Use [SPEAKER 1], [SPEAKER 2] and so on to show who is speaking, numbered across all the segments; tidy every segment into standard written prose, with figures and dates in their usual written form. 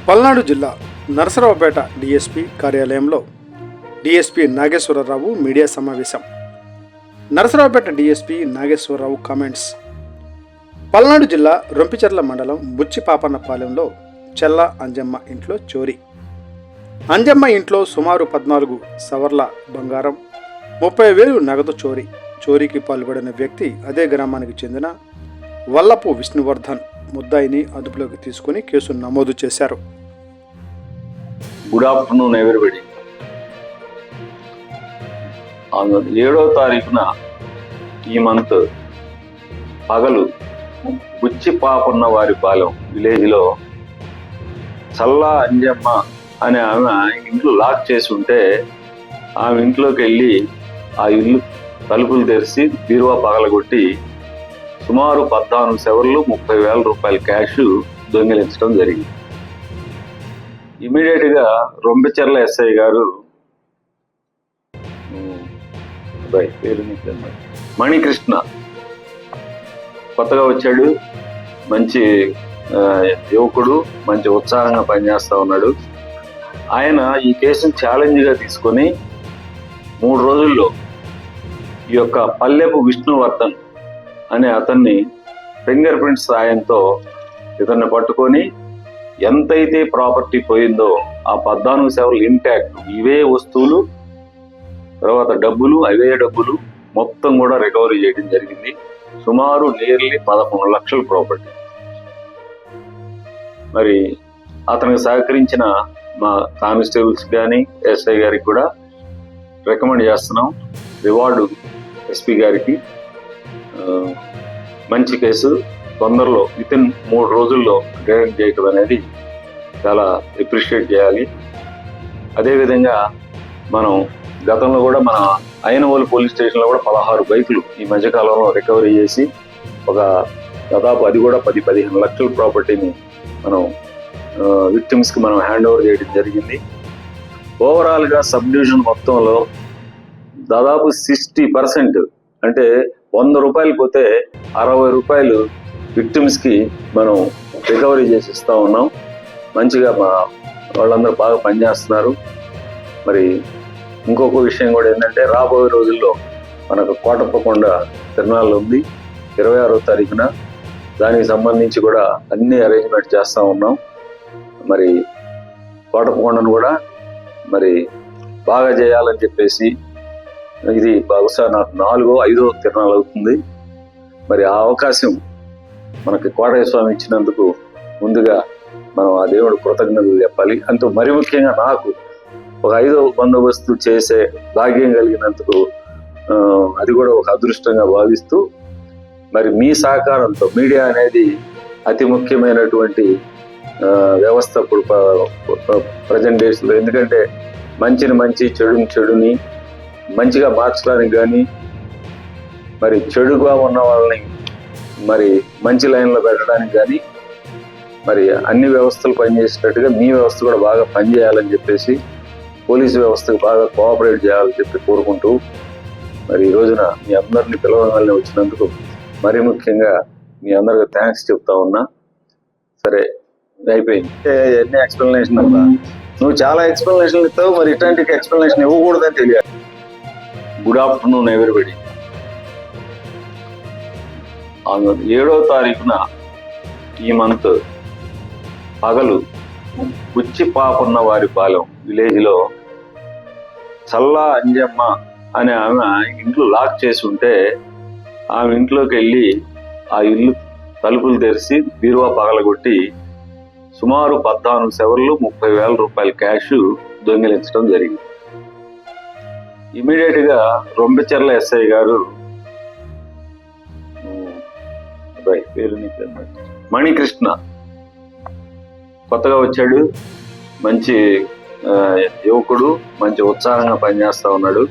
[SPEAKER 1] పల్నాడు జిల్లా నరసరావుపేట డిఎస్పీ కార్యాలయంలో DSP Nageswara Rao media సమావేశం. Narasaraopet DSP Nageswara Rao comments. పల్నాడు జిల్లా రొంపిచెర్ల మండలం బుచ్చిపాపన్నపాలెంలో చెల్ల అంజమ్మ ఇంట్లో చోరీ. అంజమ్మ ఇంట్లో సుమారు 14 సవర్ల బంగారం, 30,000 నగదు చోరీ. చోరీకి పాల్పడిన వ్యక్తి అదే గ్రామానికి చెందిన వల్లపు విష్ణువర్ధన్. ముద్దాయిని అదుపులోకి తీసుకుని కేసు నమోదు చేశారు.
[SPEAKER 2] Good afternoon everybody. 7వ తారీఖున ఈ మంత్ పగలు బుచ్చిపాపన్న వారి పాలెం విలేజ్లో చల్లా అంజమ్మ అనే ఆమె ఇంట్లో లాక్ చేసి ఉంటే ఆమె ఇంట్లోకి వెళ్ళి ఆ ఇల్లు తలుపులు తెరిచి బీరువా పగలగొట్టి సుమారు 14 సెవర్లు 30,000 రూపాయల క్యాష్ దొంగిలించడం జరిగింది. ఇమీడియట్గా రొంపిచెర్ల ఎస్ఐ గారు మణికృష్ణ కొత్తగా వచ్చాడు, మంచి యువకుడు, మంచి ఉత్సాహంగా పనిచేస్తా ఉన్నాడు. ఆయన ఈ కేసును ఛాలెంజ్గా తీసుకొని 3 రోజుల్లో ఈ యొక్క పల్లెపు విష్ణువర్ధన్ అనే అతన్ని ఫింగర్ ప్రింట్స్ సాయంతో ఇతన్ని పట్టుకొని ఎంతైతే ప్రాపర్టీ పోయిందో ఆ 14 సెవర్లు ఇంటాక్ట్, ఇవే వస్తువులు, తర్వాత డబ్బులు, అవే డబ్బులు మొత్తం కూడా రికవరీ చేయడం జరిగింది. సుమారు నియర్లీ 11 లక్షల ప్రాపర్టీ. మరి అతనికి సహకరించిన మా కానిస్టేబుల్స్ కానీ ఎస్ఐ గారికి కూడా రికమెండ్ చేస్తున్నాం. రివార్డు ఎస్పీ గారికి. మంచి కేసు తొందరలో వితిన్ 3 రోజుల్లో డైరెక్ట్ చేయటం అనేది చాలా అప్రిషియేట్ చేయాలి. అదేవిధంగా మనం గతంలో కూడా మన అయినవోలు పోలీస్ స్టేషన్లో కూడా 16 బైకులు ఈ మధ్యకాలంలో రికవరీ చేసి ఒక దాదాపు అది కూడా 10-15 లక్షల ప్రాపర్టీని మనం విక్టిమ్స్కి మనం హ్యాండ్ ఓవర్ చేయడం జరిగింది. ఓవరాల్గా సబ్ డివిజన్ మొత్తంలో దాదాపు 60% అంటే 100 రూపాయలు పోతే 60 రూపాయలు విక్టిమ్స్కి మనం రికవరీ చేసి ఇస్తూ ఉన్నాం. మంచిగా మా వాళ్ళందరూ బాగా పనిచేస్తున్నారు. మరి ఇంకొక విషయం కూడా ఏంటంటే రాబోయే రోజుల్లో మనకు కోటప్పకొండ తిరునాళ్ళు ఉంది 26వ తారీఖున. దానికి సంబంధించి కూడా అన్ని అరేంజ్మెంట్ చేస్తూ ఉన్నాం. మరి కోటప్పకొండను కూడా మరి బాగా చేయాలని చెప్పేసి, ఇది బహుశా నాకు 4వ 5వ తిరునాళ్ళు అవుతుంది. మరి ఆ అవకాశం మనకి కోటయ్య స్వామి ఇచ్చినందుకు ముందుగా మనం ఆ దేవుడు కృతజ్ఞతలు చెప్పాలి. అంటూ మరి ముఖ్యంగా నాకు ఒక 5వ బందోబస్తు చేసే భాగ్యం కలిగినందుకు అది కూడా ఒక అదృష్టంగా భావిస్తూ, మరి మీ సహకారంతో మీడియా అనేది అతి ముఖ్యమైనటువంటి వ్యవస్థ ఇప్పుడు ప్రజెంట్ డేస్లో. ఎందుకంటే మంచిని మంచి, చెడుని మంచిగా మార్చడానికి కానీ, మరి చెడుగా ఉన్న వాళ్ళని మరి మంచి లైన్లో పెట్టడానికి కానీ, మరి అన్ని వ్యవస్థలు పనిచేసేటట్టుగా మీ వ్యవస్థ కూడా బాగా పనిచేయాలని చెప్పేసి, పోలీసు వ్యవస్థకు బాగా కోఆపరేట్ చేయాలని చెప్పి కోరుకుంటూ, మరి ఈ రోజున మీ అందరినీ పిలవగానే వచ్చినందుకు మరి ముఖ్యంగా మీ అందరికి థ్యాంక్స్ చెప్తా ఉన్నా. సరే, అయిపోయింది. ఎన్ని ఎక్స్ప్లెనేషన్ అన్నా నువ్వు చాలా ఎక్స్ప్లెనేషన్లు ఇస్తావు, మరి ఇట్లాంటి ఎక్స్ప్లెనేషన్ ఇవ్వకూడదని తెలియాలి. Good afternoon everybody. 7వ తారీఖున ఈ మంత్ పగలు బుచ్చిపాపన్న వారి పాలెం విలేజ్లో చల్లా అంజమ్మ అనే ఆమె ఇంట్లో లాక్ చేసి ఉంటే ఆమె ఇంట్లోకి వెళ్ళి ఆ ఇల్లు తలుపులు తెరిచి బీరువా పగలగొట్టి సుమారు 14 సెవర్లు 30,000 రూపాయల క్యాష్ దొంగిలించడం జరిగింది. ఇమీడియట్గా రొంపిచెర్ల ఎస్ఐ గారు మణికృష్ణ కొత్తగా వచ్చాడు, మంచి యువకుడు, మంచి ఉత్సాహంగా పనిచేస్తా ఉన్నాడు.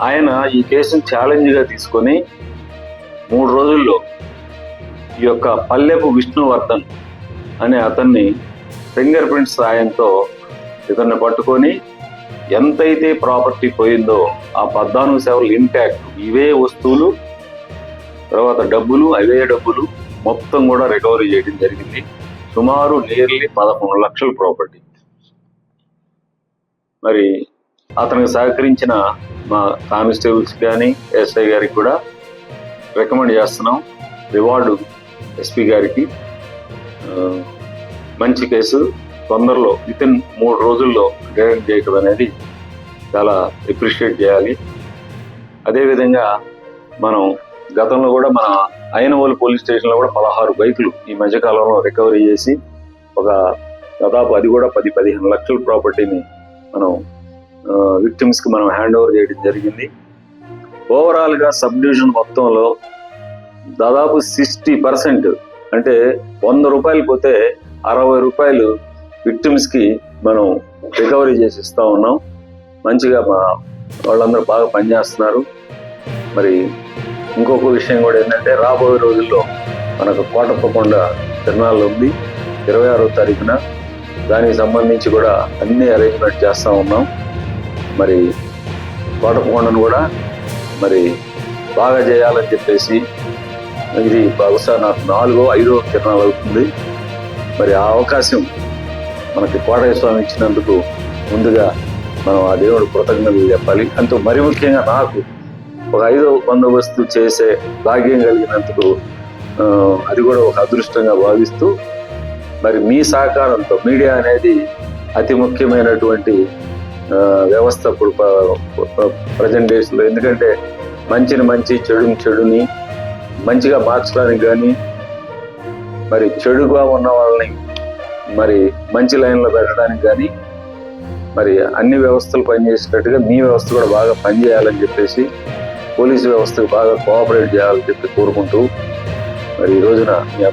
[SPEAKER 2] ఆయన ఈ కేసును ఛాలెంజ్గా తీసుకొని 3 రోజుల్లో ఈ యొక్క పల్లెపు విష్ణువర్ధన్ అనే అతన్ని ఫింగర్ ప్రింట్స్ సాయంతో ఇతన్ని పట్టుకొని ఎంతైతే ప్రాపర్టీ పోయిందో ఆ 14 సెవర్లు ఇంటాక్ట్, ఇవే వస్తువులు, తర్వాత డబ్బులు, అవే డబ్బులు మొత్తం కూడా రికవరీ చేయడం జరిగింది. సుమారు నియర్లీ 11 లక్షల ప్రాపర్టీ. మరి అతనికి సహకరించిన మా కానిస్టేబుల్స్ కానీ ఎస్ఐ గారికి కూడా రికమెండ్ చేస్తున్నాం. రివార్డు ఎస్పీ గారికి. మంచి కేసు తొందరలో వితిన్ 3 రోజుల్లో డిటెక్ట్ చేయటం అనేది చాలా అప్రిషియేట్ చేయాలి. అదేవిధంగా మనం గతంలో కూడా మన అయినవోలు పోలీస్ స్టేషన్లో కూడా 16 బైకులు ఈ మధ్యకాలంలో రికవరీ చేసి దాదాపు అది కూడా 10-15 లక్షల ప్రాపర్టీని మనం విక్టిమ్స్కి మనం హ్యాండ్ ఓవర్ చేయడం జరిగింది. ఓవరాల్గా సబ్ డివిజన్ మొత్తంలో దాదాపు 60% అంటే 100 రూపాయలు పోతే 60 రూపాయలు విక్టిమ్స్కి మనం రికవరీ చేసి ఇస్తూ ఉన్నాం. మంచిగా మా వాళ్ళందరూ బాగా పనిచేస్తున్నారు. మరి ఇంకొక విషయం కూడా ఏంటంటే రాబోయే రోజుల్లో మనకు కోటప్పకొండ తిరునాళ్ళు ఉంది 26వ తారీఖున. దానికి సంబంధించి కూడా అన్ని అరేంజ్మెంట్ చేస్తూ ఉన్నాం. మరి కోటప్పకొండను కూడా మరి బాగా చేయాలని చెప్పేసి ఇది బహుశా నాకు 4వ-5వ తిరునాళ్ళు అవుతుంది. మరి ఆ అవకాశం మనకి కోటయ్య స్వామి ఇచ్చినందుకు ముందుగా మనం ఆ దేవుడు కృతజ్ఞతలు చెప్పాలి. అంటూ మరి ముఖ్యంగా నాకు ఒక 5వ బందోబస్తు చేసే భాగ్యం కలిగినందుకు అది కూడా ఒక అదృష్టంగా భావిస్తూ మరి మీ సహకారంతో మీడియా అనేది అతి ముఖ్యమైనటువంటి వ్యవస్థ ఇప్పుడు ప్రజెంట్ డేస్లో. ఎందుకంటే మంచిని మంచి చెడుని మంచిగా మార్చడానికి కానీ మరి చెడుగా ఉన్న వాళ్ళని మరి మంచి లైన్లో పెట్టడానికి కానీ మరి అన్ని వ్యవస్థలు పనిచేసేటట్టుగా మీ వ్యవస్థ కూడా బాగా పనిచేయాలని చెప్పేసి పోలీసు వ్యవస్థకు బాగా కోఆపరేట్ చేయాలని చెప్పి కోరుకుంటూ మరి ఈ రోజున మీ